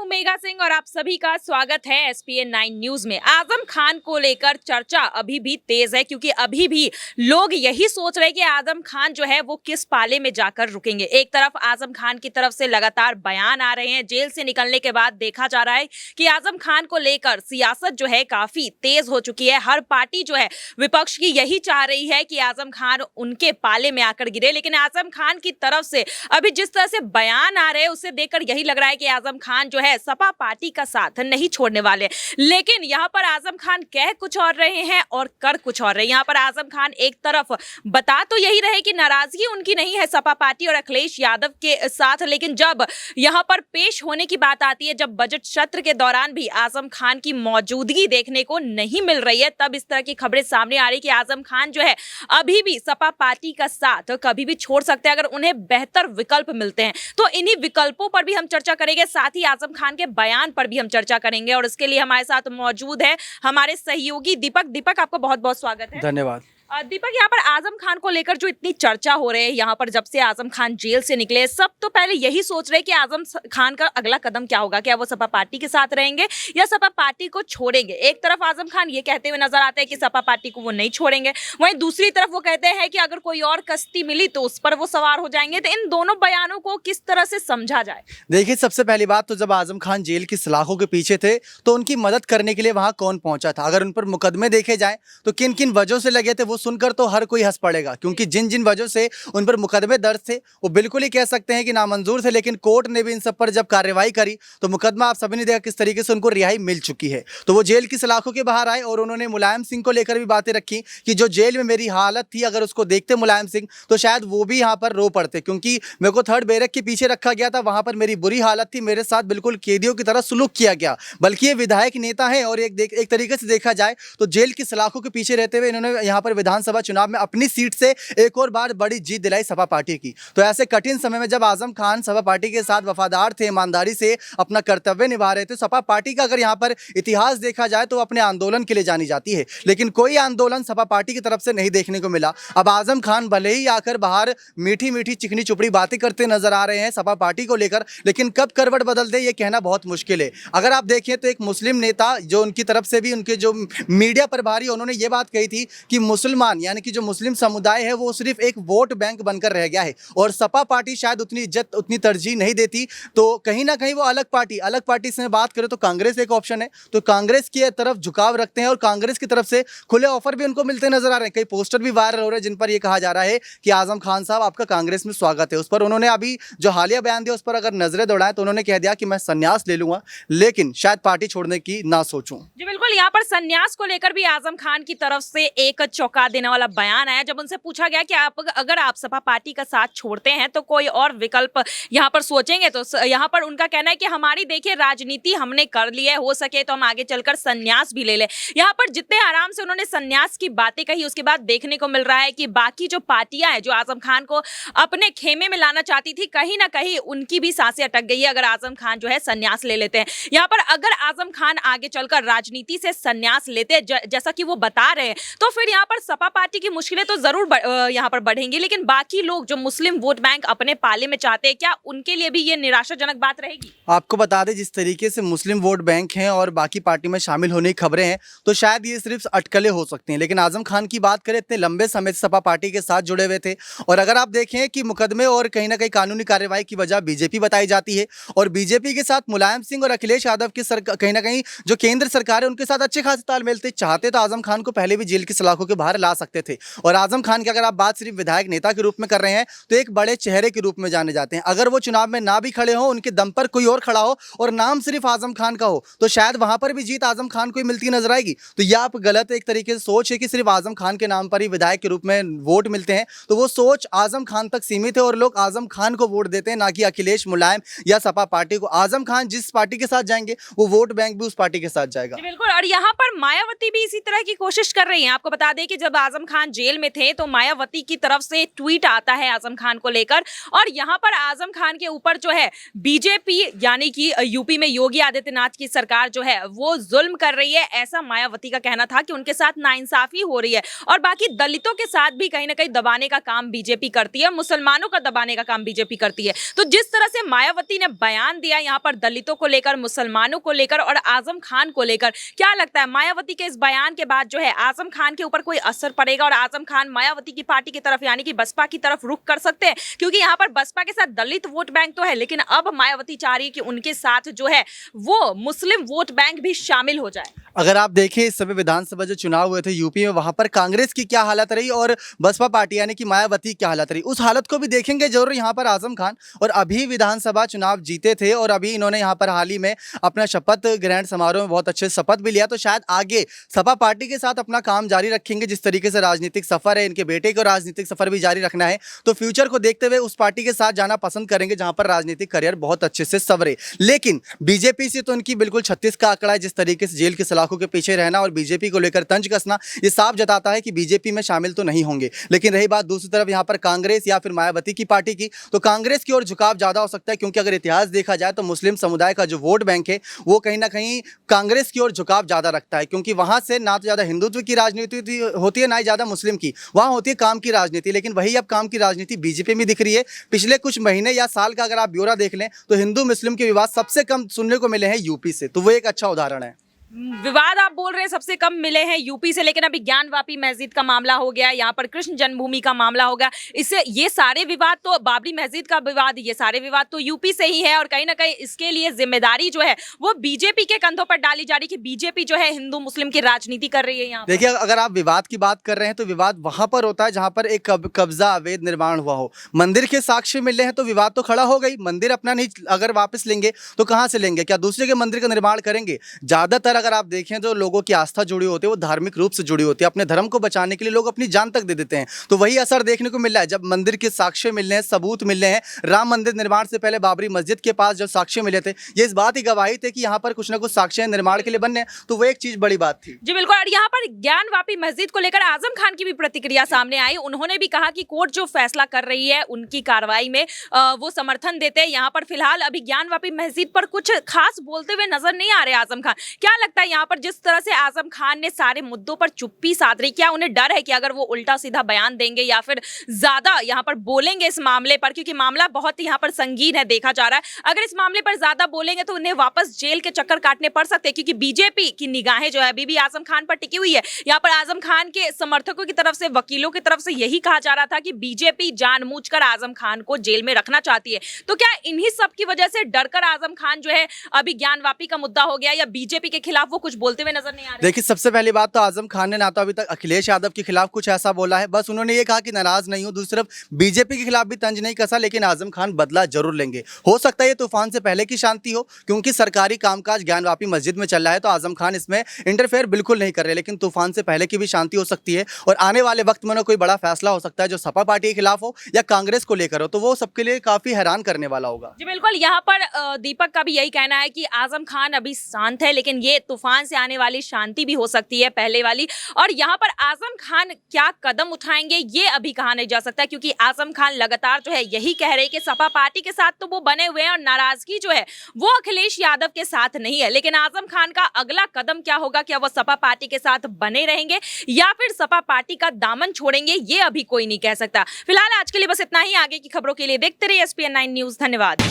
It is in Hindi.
हूं मेघा सिंह और आप सभी का स्वागत है एसपीएन 9 न्यूज में। आजम खान को लेकर चर्चा अभी भी तेज है क्योंकि अभी भी लोग यही सोच रहे हैं कि आजम खान जो है वो किस पाले में जाकर रुकेंगे। एक तरफ आजम खान की तरफ से लगातार बयान आ रहे हैं। जेल से निकलने के बाद देखा जा रहा है कि आजम खान को लेकर सियासत जो है काफी तेज हो चुकी है। हर पार्टी जो है विपक्ष की यही चाह रही है कि आजम खान उनके पाले में आकर गिरे, लेकिन आजम खान की तरफ से अभी जिस तरह से बयान आ रहे हैं उससे देखकर यही लग रहा है कि आजम खान जो है सपा पार्टी का साथ नहीं छोड़ने वाले। लेकिन यहाँ पर आजम खान कह कुछ और रहे हैं और कर कुछ और रहे हैं। यहाँ पर आजम खान एक तरफ बता तो यही रहे कि नाराजगी उनकी नहीं है सपा पार्टी और अखिलेश यादव के साथ, लेकिन जब यहाँ पर पेश होने की बात आती है, जब बजट सत्र के दौरान भी आजम खान की मौजूदगी देखने को नहीं मिल रही है, तब इस तरह की खबरें सामने आ रही कि आजम खान जो है अभी भी सपा पार्टी का साथ कभी भी छोड़ सकते हैं अगर उन्हें बेहतर विकल्प मिलते हैं। तो इन्हीं विकल्पों पर भी हम चर्चा करेंगे, साथ ही आजम खान के बयान पर भी हम चर्चा करेंगे और इसके लिए हमारे साथ मौजूद है हमारे सहयोगी दीपक। दीपक, आपका बहुत बहुत स्वागत है। धन्यवाद। दीपक, यहाँ पर आजम खान को लेकर जो इतनी चर्चा हो रही है, यहाँ पर जब से आजम खान जेल से निकले सब तो पहले यही सोच रहे हैं कि आजम खान का अगला कदम क्या होगा, क्या वो सपा पार्टी के साथ रहेंगे या सपा पार्टी को छोड़ेंगे। एक तरफ आजम खान ये कहते हुए नजर आते हैं कि सपा पार्टी को वो नहीं छोड़ेंगे, वहीं दूसरी तरफ वो कहते हैं कि अगर कोई और कश्ती मिली तो उस पर वो सवार हो जाएंगे। तो इन दोनों बयानों को किस तरह से समझा जाए? देखिए, सबसे पहली बात तो जब आजम खान जेल की सलाखों के पीछे थे तो उनकी मदद करने के लिए वहां कौन पहुंचा था। अगर उन पर मुकदमे देखे जाएं तो किन किन वजहों से लगे थे वो सुनकर तो हर कोई हंस पड़ेगा, क्योंकि जिन जिन वजहों से उन पर मुकदमे दर्ज थे वो बिल्कुल ही कह सकते हैं कि नामंजूर थे, लेकिन कोर्ट ने भी इन सब पर जब कार्रवाई करी तो मुकदमा आप सभी ने देखा किस तरीके से उनको रिहाई मिल चुकी है। तो वो जेल की सलाखों के बाहर आए और उन्होंने मुलायम सिंह को लेकर भी बातें रखी कि जो जेल में मेरी हालत थी, अगर उसको देखते मुलायम सिंह तो शायद वो भी यहाँ पर रो पड़ते, क्योंकि मेरे को थर्ड बैरक के पीछे रखा गया था, वहां पर मेरी बुरी हालत थी, मेरे साथ बिल्कुल कैदियों की तरह सुलूक किया गया। बल्कि ये विधायक नेता है और एक तरीके से देखा जाए तो जेल की सलाखों के पीछे रहते हुए इन्होंने यहाँ पर विधानसभा चुनाव में अपनी सीट से एक और बार बड़ी जीत दिलाई सपा पार्टी की। तो ऐसे कठिन समय में जब आजम खान सपा पार्टी के साथ वफादार थे, ईमानदारी से अपना कर्तव्य निभा रहे थे, सपा पार्टी का अगर यहाँ पर इतिहास देखा जाए तो अपने आंदोलन के लिए जानी जाती है, लेकिन कोई आंदोलन सपा पार्टी की तरफ से नहीं देखने को मिला। अब आजम खान भले ही आकर बाहर मीठी मीठी चिकनी चुपड़ी बातें करते नजर आ रहे हैं सपा पार्टी को लेकर, लेकिन कब करवट बदल दे ये कहना बहुत मुश्किल है। अगर आप देखें तो एक मुस्लिम नेता जो उनकी तरफ से भी उनके जो मीडिया प्रभारी, उन्होंने ये बात कही थी कि मुसलमान यानी कि जो मुस्लिम समुदाय है वो सिर्फ एक वोट बैंक बनकर रह गया है और सपा पार्टी शायद उतनी इज्जत उतनी तरजीह नहीं देती। तो कहीं ना कहीं वो अलग पार्टी से बात करें तो कांग्रेस एक ऑप्शन है, तो कांग्रेस की तरफ झुकाव रखते हैं और कांग्रेस की तरफ से खुले ऑफर भी उनको मिलते नजर आ रहे हैं। कई पोस्टर भी वायरल हो रहे हैं जिन पर यह कहा जा रहा है कि आजम खान साहब आपका कांग्रेस में स्वागत है। उस पर उन्होंने अभी जो हालिया बयान दिया उस पर अगर नजरें दौड़ाएं तो उन्होंने कह दिया कि मैं संन्यास ले लूंगा, लेकिन शायद पार्टी छोड़ने की ना सोचूं। जी बिल्कुल, यहाँ पर संन्यास को लेकर भी आजम खान की तरफ से एक चौंका देने वाला बयान आया। जब उनसे पूछा गया कि अगर आप सपा पार्टी का साथ छोड़ते हैं तो कोई और विकल्प यहाँ पर सोचेंगे, तो यहाँ पर उनका कहना है कि हमारी देखिए राजनीति हमने कर ली है, हो सके तो हम आगे चलकर संन्यास भी ले लें। यहाँ पर जितने आराम से उन्होंने संन्यास की बातें कही उसके बाद देखने को मिल रहा है कि बाकी जो पार्टियां हैं जो आजम खान को अपने खेमे में लाना चाहती थी, कहीं ना कहीं उनकी भी सांसें अटक गई है अगर आजम खान जो है संन्यास ले लेते हैं। यहाँ पर अगर आजम खान आगे चलकर राजनीति से संन्यास लेते हैं जैसा कि वो बता रहे हैं, तो फिर यहाँ पर सपा पार्टी की मुश्किलें तो जरूर यहाँ पर बढ़ेंगी, लेकिन बाकी लोग जो मुस्लिम वोट बैंक अपने पाले में चाहते हैं, क्या उनके लिए भी ये निराशाजनक बात रहेगी? आपको बता दें, जिस तरीके से मुस्लिम वोट बैंक हैं और बाकी पार्टी में शामिल होने की खबरें हैं तो शायद ये सिर्फ अटकलें हो सकती हैं, लेकिन आजम खान की बात करें इतने लंबे समय से सपा पार्टी के साथ जुड़े हुए थे। और अगर आप देखें कि मुकदमे और कहीं ना कहीं कानूनी कार्रवाई की वजह बीजेपी बताई जाती है और बीजेपी के साथ मुलायम सिंह और अखिलेश यादव की कहीं ना कहीं जो केंद्र सरकार है उनके साथ अच्छे खासे तालमेल थे। चाहते तो आजम खान को पहले भी जेल की सलाखों के बाहर ला सकते थे। और आजम खान की अगर आप बात सिर्फ विधायक नेता के रूप में कर रहे हैं तो एक बड़े चेहरे के रूप में जाने जाते हैं। अगर वो चुनाव में ना भी खड़े हो, उनके दम पर कोई और खड़ा हो और नाम सिर्फ आजम खान का हो तो शायद वहां पर भी जीत आजम खान को ही मिलती नजर आएगी। तो यह आप गलत एक तरीके से सोच है कि सिर्फ आजम खान के नाम पर ही विधायक के रूप में वोट मिलते हैं, तो वो सोच आजम खान तक सीमित है और लोग आजम खान को वोट देते हैं, ना कि अखिलेश, मुलायम या सपा पार्टी को। आजम खान जिस पार्टी के साथ जाएंगे वो वोट बैंक भी उस पार्टी के साथ जाएगा। बिल्कुल, और यहाँ पर मायावती भी इसी तरह की कोशिश कर रही हैं। आपको बता दें कि जब जब आजम खान जेल में थे तो मायावती की तरफ से ट्वीट आता है आजम खान को लेकर, और यहाँ पर आजम खान के ऊपर जो है बीजेपी यानी कि यूपी में योगी आदित्यनाथ की सरकार जो है वो जुल्म कर रही है, ऐसा मायावती का कहना था कि उनके साथ नाइंसाफी हो रही है और बाकी दलितों के साथ भी कहीं ना कहीं दबाने का काम बीजेपी करती है, मुसलमानों का दबाने का काम बीजेपी करती है। तो जिस तरह से मायावती ने बयान दिया यहाँ पर दलितों को लेकर, मुसलमानों को लेकर और आजम खान को लेकर, क्या लगता है मायावती के इस बयान के बाद जो है आजम खान के ऊपर कोई असर पड़ेगा और आजम खान मायावती की पार्टी की तरफ यानी कि बसपा की तरफ रुख कर सकते हैं? क्योंकि यहाँ पर बसपा के साथ दलित वोट बैंक तो है, लेकिन अब मायावती चाह रही है कि उनके साथ जो है वो मुस्लिम वोट बैंक भी शामिल हो जाए। अगर आप देखें इस समय विधानसभा जो चुनाव हुए थे यूपी में, वहां पर कांग्रेस की क्या हालत रही और बसपा पार्टी यानी कि मायावती की क्या हालत रही, उस हालत को भी देखेंगे जरूर यहाँ पर आजम खान। और अभी विधानसभा चुनाव जीते थे और अभी इन्होंने यहाँ पर हाल ही में अपना शपथ ग्रहण समारोह में बहुत अच्छे शपथ भी लिया, तो शायद आगे सपा पार्टी के साथ अपना काम जारी रखेंगे। जिस तरीके से राजनीतिक सफर है, इनके बेटे को राजनीतिक सफर भी जारी रखना है, तो फ्यूचर को देखते हुए उस पार्टी के साथ जाना पसंद करेंगे जहां पर राजनीतिक करियर बहुत अच्छे से सवरे। लेकिन बीजेपी से तो उनकी बिल्कुल 36 का आंकड़ा है। जिस तरीके से जेल की सलाखों के पीछे रहना और बीजेपी को लेकर तंज कसना, ये साफ जताता है कि बीजेपी में शामिल तो नहीं होंगे। लेकिन रही बात दूसरी तरफ यहाँ पर कांग्रेस या फिर मायावती की पार्टी की, तो कांग्रेस की ओर झुकाव ज्यादा हो सकता है, क्योंकि अगर इतिहास देखा जाए तो मुस्लिम समुदाय का जो वोट बैंक है वो कहीं ना कहीं कांग्रेस की ओर झुकाव ज्यादा रखता है, क्योंकि वहां से ना तो ज्यादा हिंदुत्व की राजनीति होती है ना ही ज्यादा मुस्लिम की, वहां होती है काम की राजनीति। लेकिन वही अब काम की राजनीति बीजेपी में दिख रही है। पिछले कुछ महीने या साल का अगर आप ब्यौरा देख लें तो हिंदू मुस्लिम के विवाद सबसे कम सुनने को मिले हैं यूपी से, तो वो एक अच्छा उदाहरण है। विवाद आप बोल रहे हैं सबसे कम मिले हैं यूपी से, लेकिन अभी ज्ञानवापी मस्जिद का मामला हो गया, यहाँ पर कृष्ण जन्मभूमि का मामला हो गया, इससे ये सारे विवाद तो, बाबरी मस्जिद का विवाद, ये सारे विवाद तो यूपी से ही है और कहीं ना कहीं इसके लिए जिम्मेदारी जो है वो बीजेपी के कंधों पर डाली जा रही है कि बीजेपी जो है हिंदू मुस्लिम की राजनीति कर रही है। यहाँ देखिए, अगर आप विवाद की बात कर रहे हैं तो विवाद वहां पर होता है जहां पर एक कब्जा अवैध निर्माण हुआ हो। मंदिर के साक्ष्य मिले हैं तो विवाद तो खड़ा हो गई। मंदिर अपना नहीं अगर वापस लेंगे तो कहां से लेंगे, क्या दूसरे के मंदिर का निर्माण करेंगे? ज्यादातर अगर आप देखें तो लोगों की आस्था जुड़ी होती है, वो धार्मिक रूप से जुड़ी होती है, अपने धर्म को बचाने के लिए लोग अपनी जान तक दे देते हैं। तो वही असर देखने को मिल रहा है जब मंदिर के साक्ष्य मिल रहे हैं, सबूत मिल रहे हैं। राम मंदिर निर्माण से पहले बाबरी मस्जिद के पास जब साक्ष्य मिले थे, ये इस बात की गवाही थे कि यहाँ पर कुछ ना कुछ साक्ष्य निर्माण के लिए बनने, तो वो एक चीज बड़ी बात थी। जी बिल्कुल। और यहाँ पर ज्ञानवापी मस्जिद को लेकर आजम खान की भी प्रतिक्रिया सामने आई। उन्होंने भी कहा कि कोर्ट जो फैसला कर रही है उनकी कार्रवाई में वो समर्थन देते हैं। यहाँ पर फिलहाल अभी ज्ञानवापी मस्जिद पर कुछ खास बोलते हुए नजर नहीं आ रहे आजम खान। क्या लगता है यहाँ पर जिस तरह से आजम खान ने सारे मुद्दों पर चुप्पी साध रही, क्या उन्हें डर है कि अगर वो उल्टा सीधा बयान देंगे या फिर ज्यादा यहाँ पर बोलेंगे इस मामले पर, क्योंकि मामला बहुत यहाँ पर संगीन है देखा जा रहा है, अगर इस मामले पर ज्यादा बोलेंगे तो उन्हें वापस जेल के चक्कर काटने पड़ सकते हैं, क्योंकि बीजेपी की निगाहें जो है अभी भी आजम खान पर टिकी हुई है। यहाँ पर आजम खान के समर्थकों की तरफ से, वकीलों की तरफ से यही कहा जा रहा था कि बीजेपी जानबूझकर आजम खान को जेल में रखना चाहती है। तो क्या इन्हीं सब की वजह से डरकर आजम खान जो है अभी ज्ञानवापी का मुद्दा हो गया या बीजेपी के खिलाफ वो कुछ बोलते हुए नजर नहीं आ रहे? देखिए, सबसे पहली बात तो आजम खान ने ना तो अभी तक अखिलेश यादव के खिलाफ कुछ ऐसा बोला है, बस उन्होंने ये कहा कि नाराज नहीं हूं। दूसरी तरफ बीजेपी के खिलाफ भी तंज नहीं कसा, लेकिन आजम खान बदला जरूर लेंगे। हो सकता है ये तूफान से पहले की शांति हो, क्योंकि सरकारी कामकाज ज्ञानवापी मस्जिद में चल रहा है, तो आजम खान इसमें इंटरफेयर बिल्कुल नहीं कर रहे। लेकिन तूफान से पहले की भी शांति हो सकती है और आने वाले वक्त में कोई बड़ा फैसला हो सकता है जो सपा पार्टी के खिलाफ हो या कांग्रेस को लेकर हो, तो वो सबके लिए काफी हैरान करने वाला होगा। जी बिल्कुल। यहाँ पर दीपक का भी यही कहना है कि आजम खान अभी शांत है, लेकिन ये तूफान से आने वाली शांति भी हो सकती है पहले वाली। और यहाँ पर आजम खान क्या कदम उठाएंगे ये अभी कहा नहीं जा सकता, क्योंकि आजम खान लगातार जो है यही कह रहे हैं कि सपा पार्टी के साथ तो वो बने हुए हैं और नाराजगी जो है वो अखिलेश यादव के साथ नहीं है। लेकिन आजम खान का अगला कदम क्या होगा, क्या वो सपा पार्टी के साथ बने रहेंगे या फिर सपा पार्टी का दामन छोड़ेंगे, ये अभी कोई नहीं कह सकता। फिलहाल आज के लिए बस इतना ही। आगे की खबरों के लिए देखते रहिए SPN9 न्यूज। धन्यवाद।